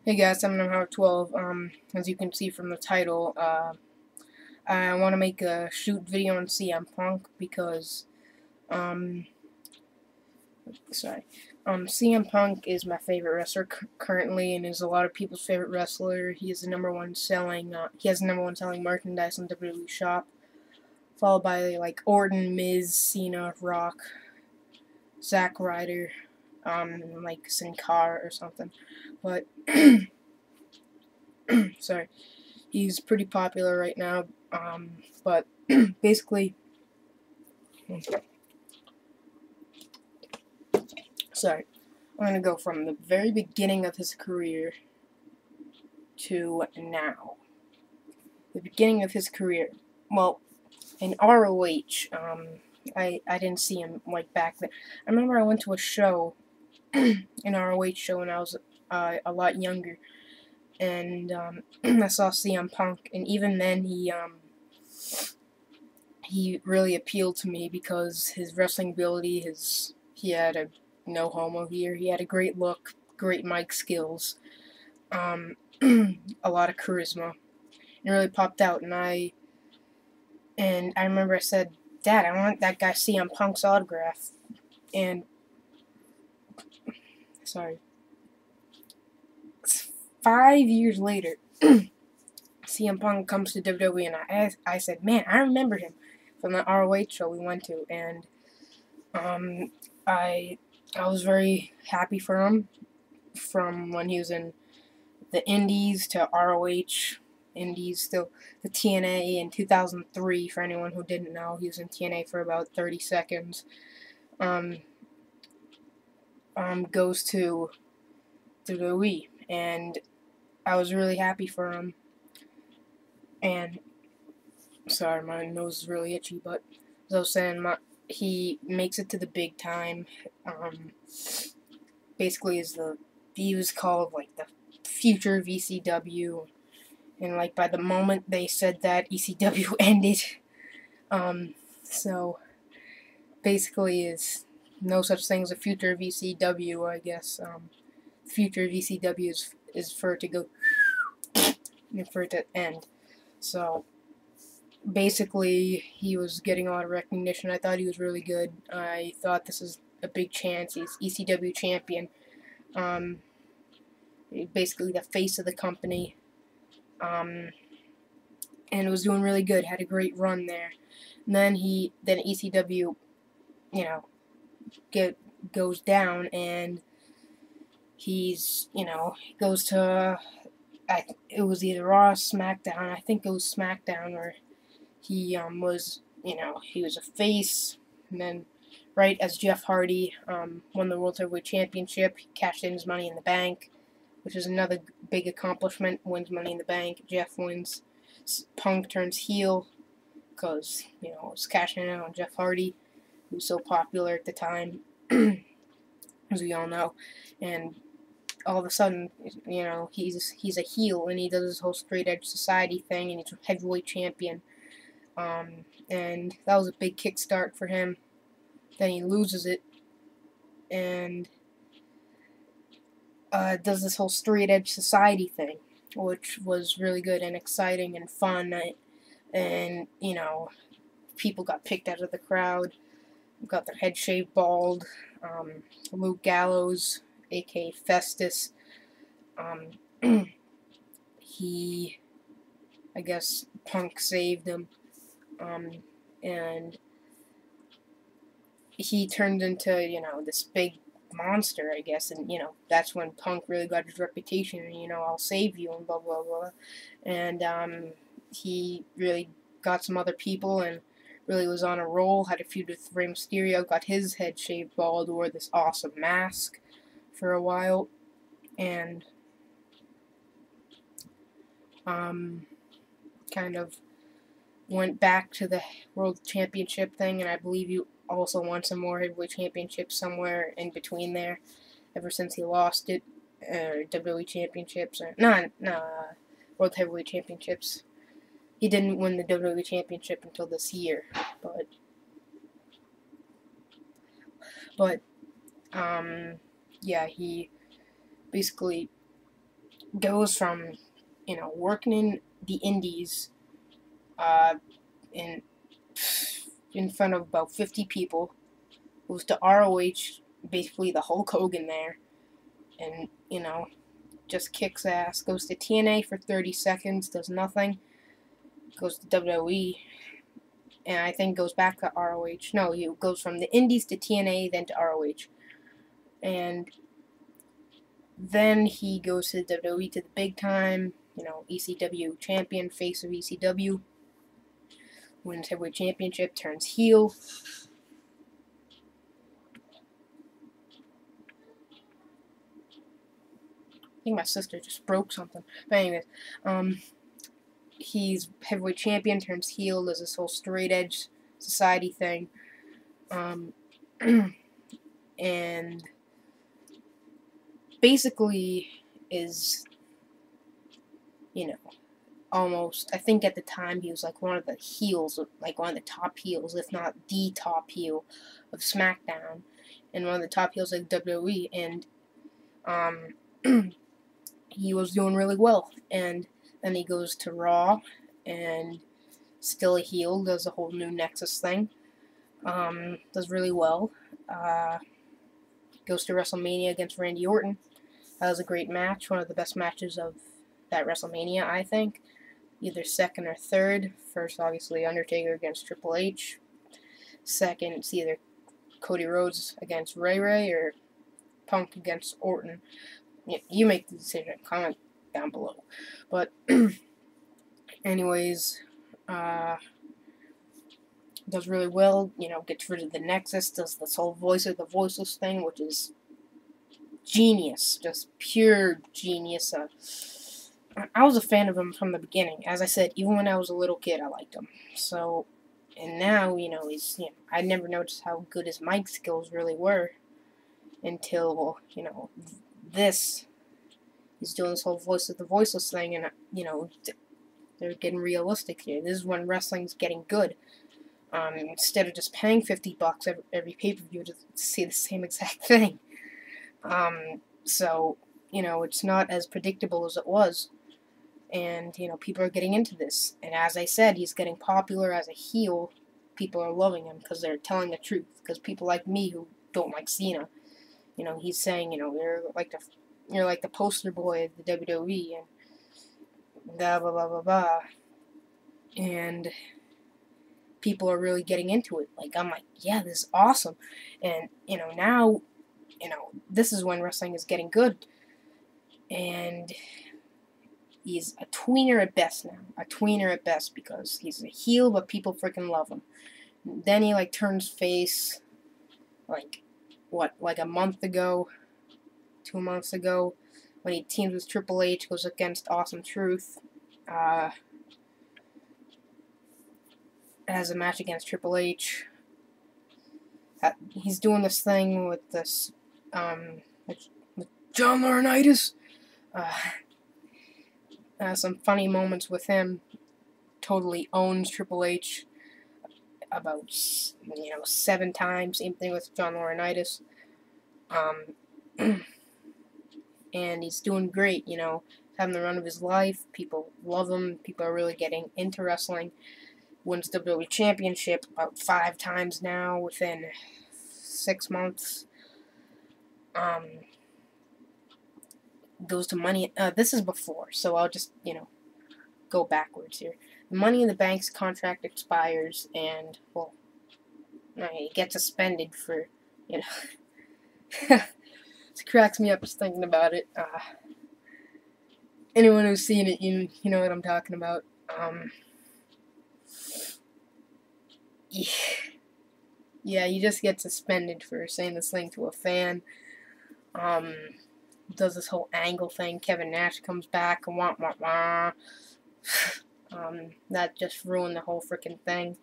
Hey guys, I'm Number 12. As you can see from the title, I want to make a shoot video on CM Punk because, CM Punk is my favorite wrestler currently, and is a lot of people's favorite wrestler. He is the number one selling. He has the number one selling merchandise on WWE Shop, followed by like Orton, Miz, Cena, Rock, Zack Ryder, like Sin Cara or something. But sorry. He's pretty popular right now, but basically, sorry, I'm going to go from the very beginning of his career to now. The beginning of his career, well, in ROH, I didn't see him, like, back then. I remember I went to a show, an ROH show, when I was a lot younger, and I saw CM Punk, and even then he really appealed to me because his wrestling ability, he had a no homo here. He had a great look, great mic skills, a lot of charisma. It really popped out, and I remember I said, "Dad, I want that guy CM Punk's autograph." And sorry, 5 years later, CM Punk comes to WWE, and I said, "Man, I remember him from the ROH show we went to," and I was very happy for him from when he was in the Indies to ROH, Indies, still the TNA in 2003. For anyone who didn't know, he was in TNA for about 30 seconds. Goes to WWE, and I was really happy for him. And sorry, my nose is really itchy, but as I was saying, he makes it to the big time. Basically, he was called like the future of ECW, and like by the moment they said that, ECW ended. So basically, is no such thing as a future of ECW, I guess. Future of ECW is for it to go and for it to end. So basically, he was getting a lot of recognition. I thought he was really good. I thought this is a big chance. He's ECW champion. Basically the face of the company. And was doing really good. Had a great run there. And then ECW, goes down, and he's, goes to, it was either Raw or SmackDown. I think it was SmackDown, where he was, he was a face, and then right as Jeff Hardy won the World Heavyweight Championship, he cashed in his Money in the Bank, which is another big accomplishment. Wins Money in the Bank. Jeff wins. Punk turns heel because, was cashing in on Jeff Hardy, who was so popular at the time, as we all know. And all of a sudden, he's a heel, and he does his whole straight edge society thing, and he's a heavyweight champion. And that was a big kickstart for him. Then he loses it, and does this whole straight edge society thing, which was really good and exciting and fun. And people got picked out of the crowd, got their head shaved bald. Luke Gallows, aka Festus, I guess Punk saved him, and he turned into, this big monster, I guess, and, that's when Punk really got his reputation, and, I'll save you, and blah, blah, blah, and, he really got some other people, and really was on a roll, had a feud with Rey Mysterio, got his head shaved bald, wore this awesome mask for a while, and, kind of went back to the World Championship thing, and I believe you also won some more heavyweight championships somewhere in between there, ever since he lost it, WWE championships, or World Heavyweight Championships. He didn't win the WWE championship until this year, but yeah, he basically goes from, working in the indies, uh, in in front of about 50 people, goes to ROH, basically the Hulk Hogan there, and, just kicks ass, goes to TNA for 30 seconds, does nothing, goes to WWE, and I think goes back to ROH. No, he goes from the indies to TNA, then to ROH. And then he goes to the WWE, to the big time, ECW champion, face of ECW, wins heavyweight championship, turns heel. I think my sister just broke something. But anyways, he's heavyweight champion, turns heel, does this whole straight edge society thing. And basically is, almost, I think at the time he was like one of the heels, like one of the top heels, if not the top heel of SmackDown, and one of the top heels of WWE, and he was doing really well. And then he goes to Raw, and still a heel, does a whole new Nexus thing, does really well, goes to WrestleMania against Randy Orton. That was a great match, one of the best matches of that WrestleMania, I think. Either second or third. First, obviously, Undertaker against Triple H. Second, it's either Cody Rhodes against Ray Ray or Punk against Orton. You make the decision. Comment down below. But, anyways, does really well. Gets rid of the Nexus. Does this whole voice of the voiceless thing, which is genius. Just pure genius. I was a fan of him from the beginning. As I said, even when I was a little kid, I liked him. So, and now, he's, I never noticed how good his mic skills really were until, this. He's doing this whole voice of the voiceless thing, and, they're getting realistic here. This is when wrestling's getting good. Instead of just paying $50 every pay-per-view to see the same exact thing. So, it's not as predictable as it was. And, people are getting into this. And as I said, he's getting popular as a heel. People are loving him because they're telling the truth. Because people like me who don't like Cena, he's saying, you're like the poster boy of the WWE, and blah, blah, blah, blah, blah. And people are really getting into it. Like, I'm like, yeah, this is awesome. And, now, this is when wrestling is getting good. And he's a tweener at best now. A tweener at best because he's a heel, but people freaking love him. Then he, turns face, like a month ago, 2 months ago, when he teams with Triple H, goes against Awesome Truth, has a match against Triple H. He's doing this thing with this, with John Laurinaitis. Some funny moments with him. Totally owns Triple H about 7 times. Same thing with John Laurinaitis. And he's doing great. Having the run of his life. People love him. People are really getting into wrestling. Wins WWE Championship about 5 times now within 6 months. Goes to Money. This is before, so I'll just, go backwards here. The Money in the Bank's contract expires, and, well, he gets suspended for, it cracks me up just thinking about it. Anyone who's seen it, you know what I'm talking about. Yeah, you just get suspended for saying this thing to a fan. Does this whole angle thing. Kevin Nash comes back, wah, wah, wah. That just ruined the whole freaking thing.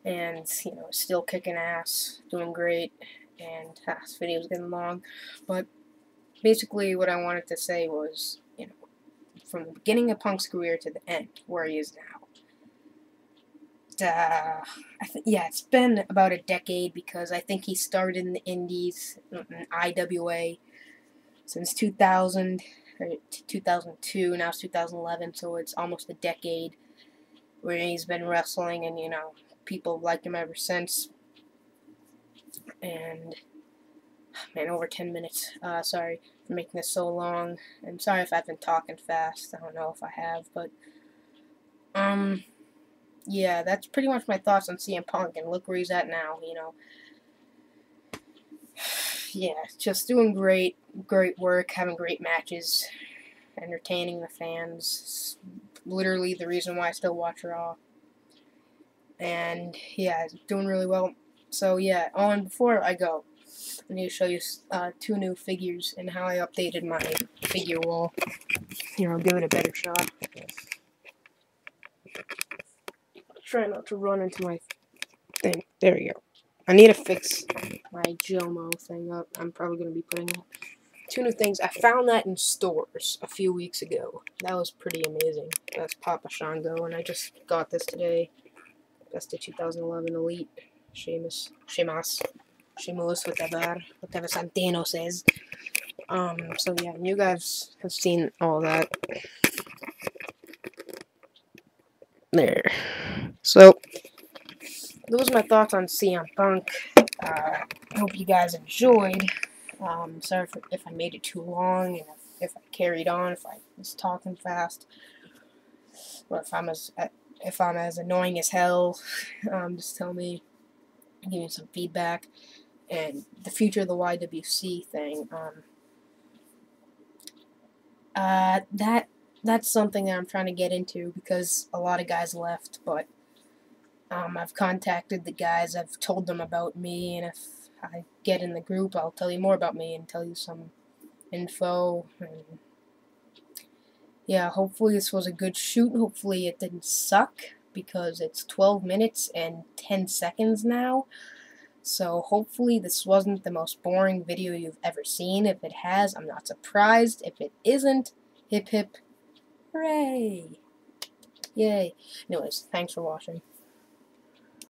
And, still kicking ass, doing great, and this video's getting long. But basically what I wanted to say was, from the beginning of Punk's career to the end, where he is now. It's been about a decade because I think he started in the Indies, in IWA, since 2000 or 2002. Now it's 2011, so it's almost a decade where he's been wrestling, and people have liked him ever since. And man, over 10 minutes. Sorry for making this so long, and sorry if I've been talking fast. I don't know if I have, but yeah, that's pretty much my thoughts on CM Punk, and look where he's at now. Yeah, just doing great work, having great matches, entertaining the fans. It's literally the reason why I still watch Raw. And yeah, doing really well. So yeah, before I go, I need to show you 2 new figures and how I updated my figure wall. Here, I'll give it a better shot. Try not to run into my thing. There we go. I need to fix my Jomo thing up. I'm probably going to be putting up 2 new things. I found that in stores a few weeks ago. That was pretty amazing. That's Papa Shango, and I just got this today. That's the 2011 Elite. Sheamus, whatever Santino says. So yeah, you guys have seen all that. There. So, those are my thoughts on CM Punk. I hope you guys enjoyed. Sorry if I made it too long, and if I carried on, if I was talking fast, or if I'm as annoying as hell. Just tell me, give me some feedback. And the future of the YWC thing. That's something that I'm trying to get into because a lot of guys left, but I've contacted the guys, I've told them about me, and if I get in the group, I'll tell you more about me and tell you some info. And yeah, hopefully this was a good shoot. Hopefully it didn't suck, because it's 12 minutes and 10 seconds now. So hopefully this wasn't the most boring video you've ever seen. If it has, I'm not surprised. If it isn't, hip hip, hooray! Yay. Anyways, thanks for watching.